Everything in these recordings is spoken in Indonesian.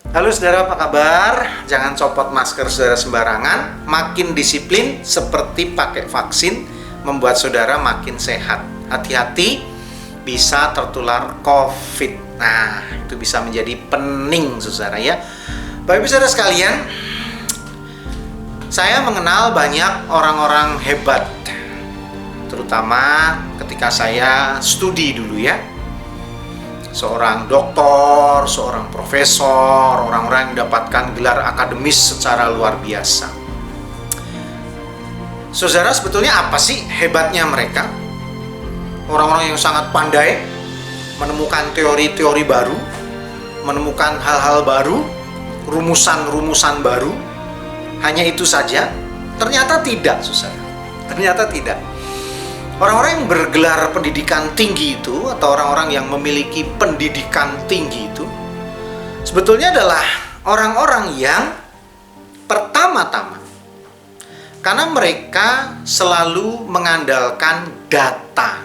Halo saudara, apa kabar? Jangan copot masker saudara sembarangan. Makin disiplin seperti pakai vaksin membuat saudara makin sehat. Hati-hati, bisa tertular COVID. Nah, itu bisa menjadi pening saudara ya. Bapak Ibu saudara sekalian, saya mengenal banyak orang-orang hebat, terutama ketika saya studi dulu ya. Seorang doktor, seorang profesor, orang-orang yang mendapatkan gelar akademis secara luar biasa. Saudara, sebetulnya apa sih hebatnya mereka? Orang-orang yang sangat pandai menemukan teori-teori baru, menemukan hal-hal baru, rumusan-rumusan baru. Hanya itu saja? Ternyata tidak, saudara. Ternyata tidak. Orang-orang yang bergelar pendidikan tinggi itu, atau orang-orang yang memiliki pendidikan tinggi itu, sebetulnya adalah orang-orang yang pertama-tama, karena mereka selalu mengandalkan data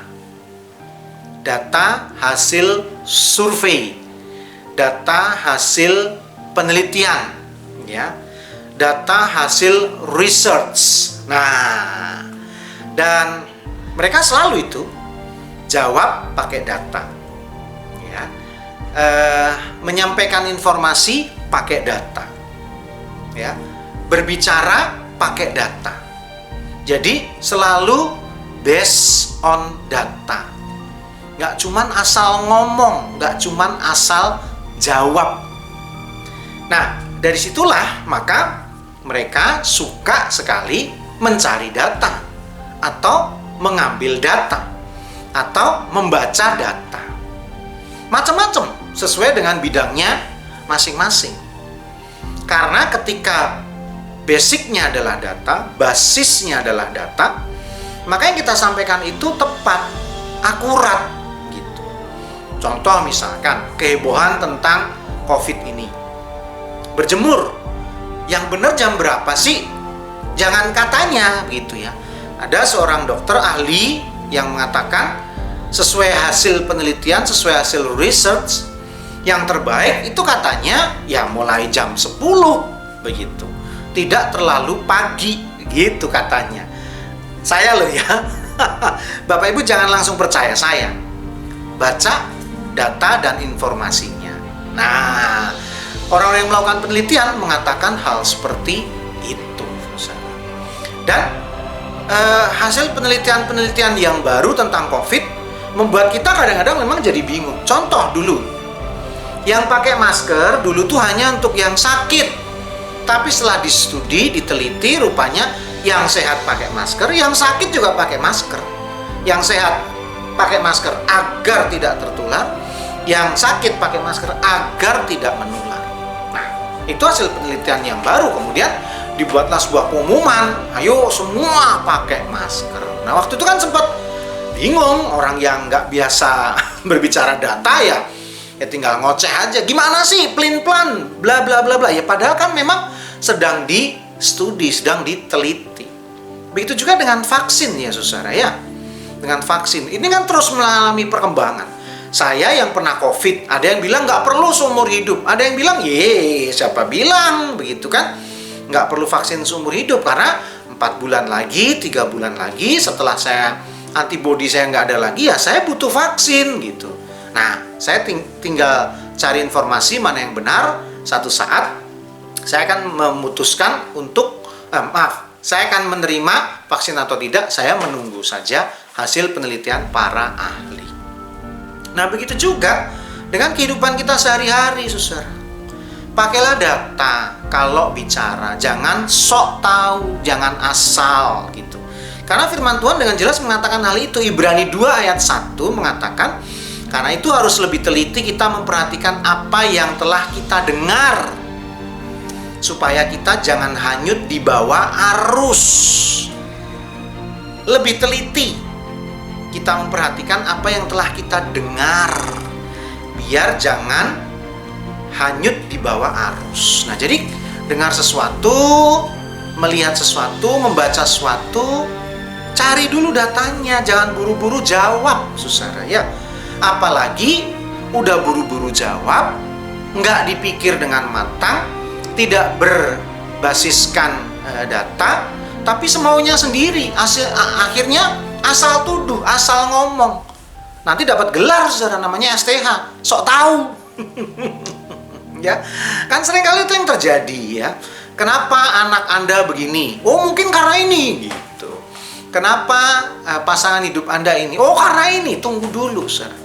hasil survei, data hasil penelitian, ya, data hasil research. Nah, dan mereka selalu itu jawab pakai data, ya, menyampaikan informasi pakai data, ya, berbicara pakai data. Jadi selalu based on data, nggak cuman asal ngomong, nggak cuman asal jawab. Nah, dari situlah maka mereka suka sekali mencari data atau mengambil data atau membaca data, macam-macam sesuai dengan bidangnya masing-masing. Karena ketika basicnya adalah data, basisnya adalah data, maka yang kita sampaikan itu tepat, akurat gitu. Contoh misalkan kehebohan tentang COVID ini, berjemur yang benar jam berapa sih? Jangan katanya gitu ya. Ada seorang dokter ahli yang mengatakan sesuai hasil penelitian, sesuai hasil research, yang terbaik itu katanya ya mulai jam 10 begitu. Tidak terlalu pagi gitu katanya. Saya loh ya. Bapak Ibu jangan langsung percaya saya. Baca data dan informasinya. Nah, orang-orang yang melakukan penelitian mengatakan hal seperti itu. Dan hasil penelitian-penelitian yang baru tentang COVID membuat kita kadang-kadang memang jadi bingung. Contoh dulu, yang pakai masker dulu tuh hanya untuk yang sakit. Tapi setelah distudi, diteliti, rupanya yang sehat pakai masker, yang sakit juga pakai masker. Yang sehat pakai masker agar tidak tertular, yang sakit pakai masker agar tidak menular. Nah, itu hasil penelitian yang baru. Kemudian dibuatlah sebuah pengumuman, ayo semua pakai masker. Nah, waktu itu kan sempat bingung, orang yang nggak biasa berbicara data ya tinggal ngoceh aja, gimana sih pelin-pelan bla bla bla bla. Ya padahal kan memang sedang di studi, sedang diteliti. Begitu juga dengan vaksin ya saudara ya. Dengan vaksin ini kan terus mengalami perkembangan. Saya yang pernah COVID, ada yang bilang nggak perlu seumur hidup, ada yang bilang siapa bilang begitu kan, nggak perlu vaksin seumur hidup karena 4 bulan lagi, 3 bulan lagi setelah saya antibodi saya nggak ada lagi, ya saya butuh vaksin gitu. Nah, saya tinggal cari informasi mana yang benar. Satu saat saya akan memutuskan untuk saya akan menerima vaksin atau tidak. Saya menunggu saja hasil penelitian para ahli. Nah, begitu juga dengan kehidupan kita sehari-hari, saudara. Pakailah data kalau bicara, jangan sok tahu, jangan asal gitu. Karena firman Tuhan dengan jelas mengatakan hal itu. Ibrani 2 ayat 1 mengatakan, karena itu harus lebih teliti kita memperhatikan apa yang telah kita dengar, supaya kita jangan hanyut di bawah arus. Lebih teliti kita memperhatikan apa yang telah kita dengar, biar jangan hanyut di bawah arus. Nah, jadi dengar sesuatu, melihat sesuatu, membaca sesuatu, cari dulu datanya, jangan buru-buru jawab, saudara ya. Apalagi udah buru-buru jawab, nggak dipikir dengan matang, tidak berbasiskan data, tapi semaunya sendiri. Akhirnya asal tuduh, asal ngomong. Nanti dapat gelar, saudara, namanya STH, sok tahu. Ya, kan seringkali itu yang terjadi ya. Kenapa anak Anda begini? Oh, mungkin karena ini gitu. Kenapa pasangan hidup Anda ini? Oh, karena ini. Tunggu dulu, saudara.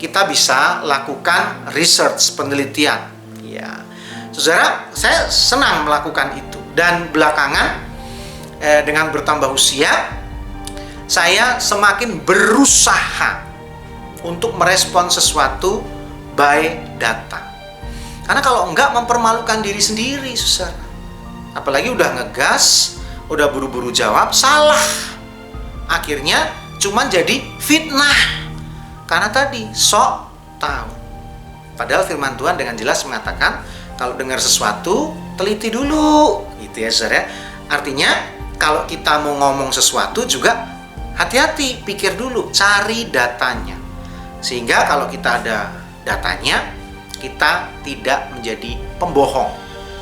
Kita bisa lakukan research, penelitian. Ya, saudara, saya senang melakukan itu. Dan belakangan dengan bertambah usia, saya semakin berusaha untuk merespon sesuatu by data. Karena kalau enggak, mempermalukan diri sendiri, saudara. Apalagi udah ngegas, udah buru-buru jawab, salah. Akhirnya cuman jadi fitnah. Karena tadi sok tahu. Padahal firman Tuhan dengan jelas mengatakan, kalau dengar sesuatu, teliti dulu, gitu ya, saudara. Artinya, kalau kita mau ngomong sesuatu juga hati-hati, pikir dulu, cari datanya. Sehingga kalau kita ada datanya, kita tidak menjadi pembohong,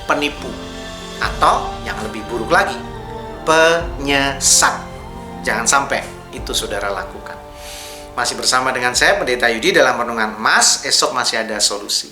penipu, atau yang lebih buruk lagi, penyesat. Jangan sampai itu saudara lakukan. Masih bersama dengan saya, Pendeta Yudi, dalam Renungan Emas. Esok masih ada solusi.